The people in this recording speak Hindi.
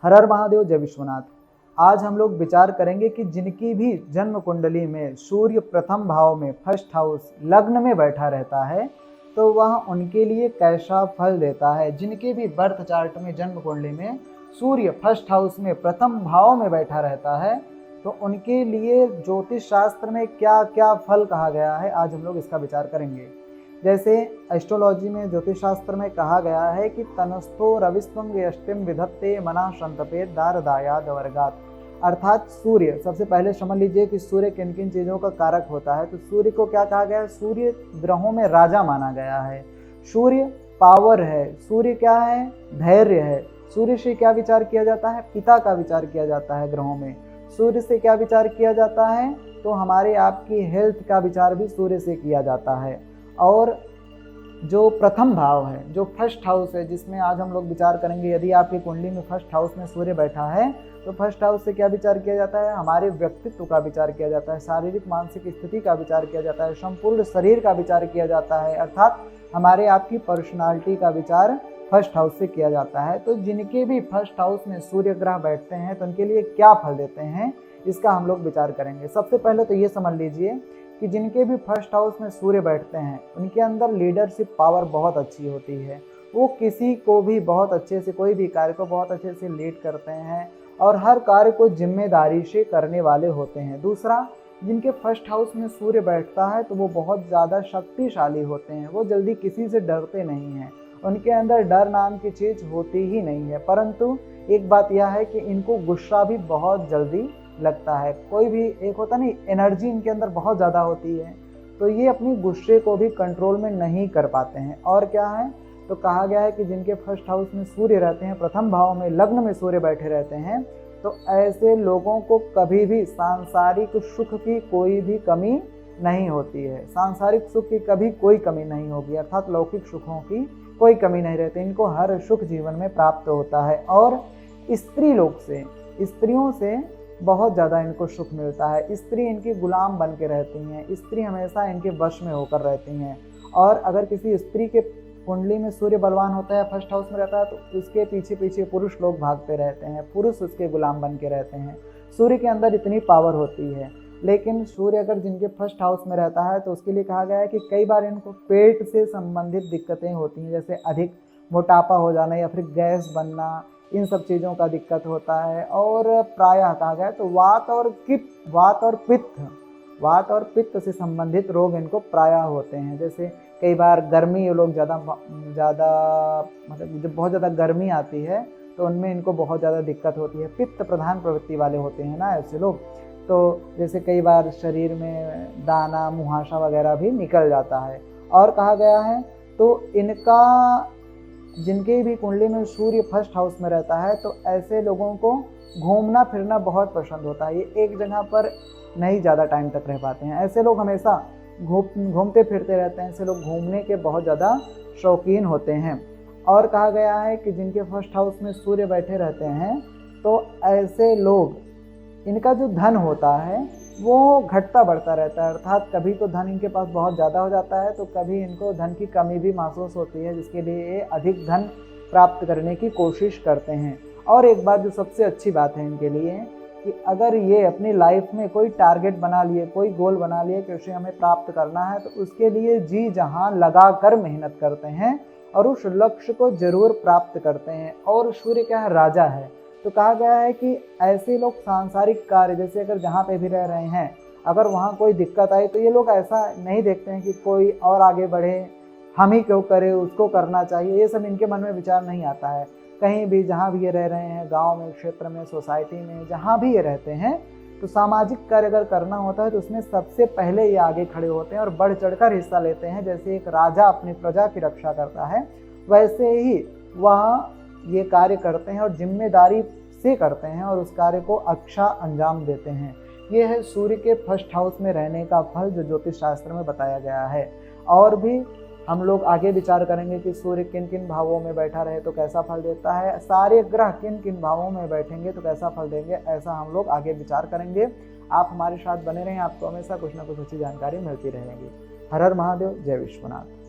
हर हर महादेव, जय विश्वनाथ। आज हम लोग विचार करेंगे कि जिनकी भी जन्म कुंडली में सूर्य प्रथम भाव में फर्स्ट हाउस लग्न में बैठा रहता है तो वह उनके लिए कैसा फल देता है। जिनके भी बर्थ चार्ट में जन्म कुंडली में सूर्य फर्स्ट हाउस में प्रथम भाव में बैठा रहता है तो उनके लिए ज्योतिष शास्त्र में क्या क्या फल कहा गया है, आज हम लोग इसका विचार करेंगे। जैसे एस्ट्रोलॉजी में ज्योतिष शास्त्र में कहा गया है कि तनस्थो रविस्वं यष्टिम विधत्ते मना संतपे दारदायाद वर्गात, अर्थात सूर्य, सबसे पहले समझ लीजिए कि सूर्य किन किन चीज़ों का कारक होता है। तो सूर्य को क्या कहा गया है? सूर्य ग्रहों में राजा माना गया है। सूर्य पावर है, सूर्य क्या है? धैर्य है। सूर्य से क्या विचार किया जाता है? पिता का विचार किया जाता है ग्रहों में। सूर्य से क्या विचार किया जाता है? तो हमारे आपकी हेल्थ का विचार भी सूर्य से किया जाता है। और जो प्रथम भाव है, जो फर्स्ट हाउस है, जिसमें आज हम लोग विचार करेंगे, यदि आपकी कुंडली में फर्स्ट हाउस में सूर्य बैठा है तो फर्स्ट हाउस से क्या विचार किया जाता है? हमारे व्यक्तित्व का विचार किया जाता है, शारीरिक मानसिक स्थिति का विचार किया जाता है, संपूर्ण शरीर का विचार किया जाता है, अर्थात हमारे आपकी पर्सनालिटी का विचार फर्स्ट हाउस से किया जाता है। तो जिनके भी फर्स्ट हाउस में सूर्य ग्रह बैठते हैं तो उनके लिए क्या फल देते हैं, इसका हम लोग विचार करेंगे। सबसे पहले तो ये समझ लीजिए कि जिनके भी फर्स्ट हाउस में सूर्य बैठते हैं उनके अंदर लीडरशिप पावर बहुत अच्छी होती है। वो किसी को भी बहुत अच्छे से, कोई भी कार्य को बहुत अच्छे से लीड करते हैं और हर कार्य को जिम्मेदारी से करने वाले होते हैं। दूसरा, जिनके फर्स्ट हाउस में सूर्य बैठता है तो वो बहुत ज़्यादा शक्तिशाली होते हैं। वो जल्दी किसी से डरते नहीं हैं, उनके अंदर डर नाम की चीज़ होती ही नहीं है। परंतु एक बात यह है कि इनको गुस्सा भी बहुत जल्दी लगता है। कोई भी एक होता नहीं, एनर्जी इनके अंदर बहुत ज़्यादा होती है, तो ये अपनी गुस्से को भी कंट्रोल में नहीं कर पाते हैं। और क्या है, तो कहा गया है कि जिनके फर्स्ट हाउस में सूर्य रहते हैं, प्रथम भाव में लग्न में सूर्य बैठे रहते हैं, तो ऐसे लोगों को कभी भी सांसारिक सुख की कोई भी कमी नहीं होती है। सांसारिक सुख की कभी कोई कमी नहीं होगी, अर्थात लौकिक सुखों की कोई कमी नहीं रहती। इनको हर सुख जीवन में प्राप्त होता है। और स्त्री लोग से, स्त्रियों से बहुत ज़्यादा इनको सुख मिलता है। स्त्री इनकी गुलाम बन के रहती हैं, स्त्री हमेशा इनके वश में होकर रहती हैं। और अगर किसी स्त्री के कुंडली में सूर्य बलवान होता है, फर्स्ट हाउस में रहता है, तो उसके पीछे पीछे पुरुष लोग भागते रहते हैं, पुरुष उसके गुलाम बन के रहते हैं। सूर्य के अंदर इतनी पावर होती है। लेकिन सूर्य अगर जिनके फर्स्ट हाउस में रहता है तो उसके लिए कहा गया है कि कई बार इनको पेट से संबंधित दिक्कतें होती हैं, जैसे अधिक मोटापा हो जाना या फिर गैस बनना, इन सब चीज़ों का दिक्कत होता है। और प्रायः कहा गया है तो वात और पित्त से संबंधित रोग इनको प्रायः होते हैं। जैसे कई बार गर्मी, ये लोग ज़्यादा मतलब जब बहुत ज़्यादा गर्मी आती है तो उनमें इनको बहुत ज़्यादा दिक्कत होती है। पित्त प्रधान प्रवृत्ति वाले होते हैं ना ऐसे लोग, तो जैसे कई बार शरीर में दाना, मुहासा वगैरह भी निकल जाता है। और कहा गया है तो इनका, जिनके भी कुंडली में सूर्य फर्स्ट हाउस में रहता है तो ऐसे लोगों को घूमना फिरना बहुत पसंद होता है। ये एक जगह पर नहीं ज़्यादा टाइम तक रह पाते हैं। ऐसे लोग हमेशा घूमते फिरते रहते हैं। ऐसे लोग घूमने के बहुत ज़्यादा शौकीन होते हैं। और कहा गया है कि जिनके फर्स्ट हाउस में सूर्य बैठे रहते हैं तो ऐसे लोग, इनका जो धन होता है वो घटता बढ़ता रहता है, अर्थात कभी तो धन इनके पास बहुत ज़्यादा हो जाता है तो कभी इनको धन की कमी भी महसूस होती है, जिसके लिए ये अधिक धन प्राप्त करने की कोशिश करते हैं। और एक बात जो सबसे अच्छी बात है इनके लिए कि अगर ये अपनी लाइफ में कोई टारगेट बना लिए, कोई गोल बना लिए कि उसे हमें प्राप्त करना है, तो उसके लिए जी जहाँ लगा कर मेहनत करते हैं और उस लक्ष्य को जरूर प्राप्त करते हैं। और सूर्य क्या है? राजा है। तो कहा गया है कि ऐसे लोग सांसारिक कार्य, जैसे अगर जहाँ पे भी रह रहे हैं, अगर वहाँ कोई दिक्कत आई तो ये लोग ऐसा नहीं देखते हैं कि कोई और आगे बढ़े, हम ही क्यों करें, उसको करना चाहिए, ये सब इनके मन में विचार नहीं आता है। कहीं भी जहाँ भी ये रह रहे हैं, गांव में, क्षेत्र में, सोसाइटी में, जहाँ भी ये रहते हैं, तो सामाजिक कार्य अगर करना होता है तो उसमें सबसे पहले ये आगे खड़े होते हैं और बढ़ चढ़कर हिस्सा लेते हैं। जैसे एक राजा अपनी प्रजा की रक्षा करता है, वैसे ही वह ये कार्य करते हैं और जिम्मेदारी से करते हैं और उस कार्य को अच्छा अंजाम देते हैं। ये है सूर्य के फर्स्ट हाउस में रहने का फल जो ज्योतिष शास्त्र में बताया गया है। और भी हम लोग आगे विचार करेंगे कि सूर्य किन किन भावों में बैठा रहे तो कैसा फल देता है, सारे ग्रह किन किन भावों में बैठेंगे तो कैसा फल देंगे, ऐसा हम लोग आगे विचार करेंगे। आप हमारे साथ बने रहें, आपको हमेशा कुछ ना कुछ अच्छी जानकारी मिलती रहेगी। हर हर महादेव, जय विश्वनाथ।